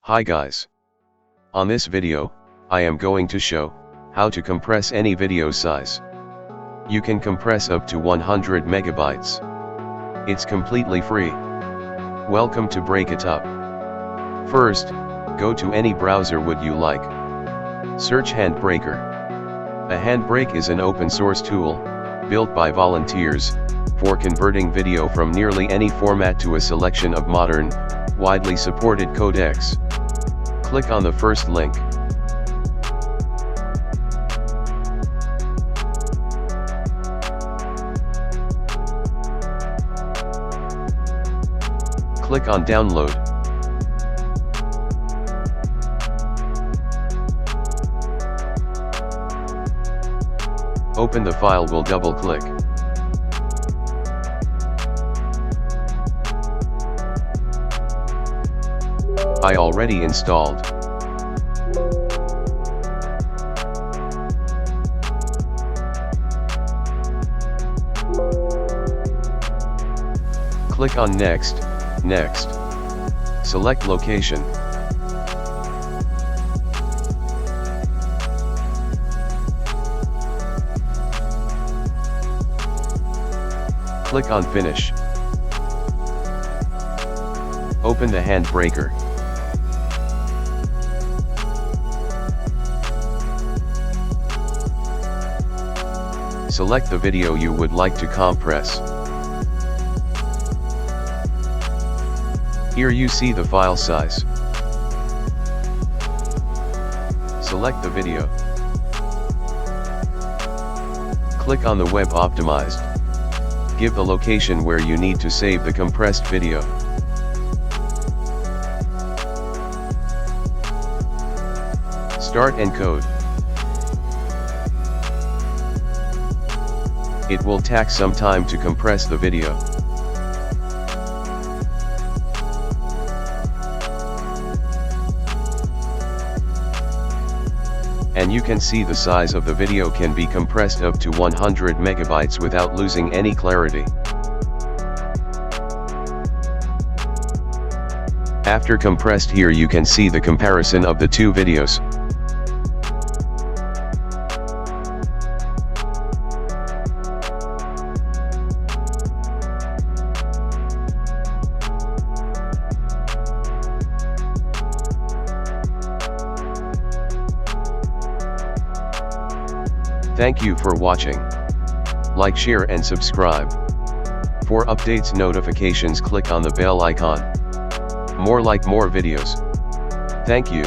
Hi guys. On this video, I am going to show how to compress any video size. You can compress up to 100 megabytes. It's completely free. Welcome to Breakittup. First, go to any browser would you like. Search Handbrake. A Handbrake is an open source tool, built by volunteers, for converting video from nearly any format to a selection of modern, widely supported codecs. Click on the first link. Click on download. Open the file, will double click. I already installed. Click on next. Next. Select location. Click on finish. Open the Handbrake. Select the video you would like to compress. Here you see the file size. Select the video. Click on the web optimized. Give the location where you need to save the compressed video. Start encode. It will take some time to compress the video. And you can see the size of the video can be compressed up to 100 megabytes without losing any clarity. After compressed, here you can see the comparison of the two videos. Thank you for watching. Like, share and subscribe. For updates notifications, click on the bell icon. More videos. Thank you.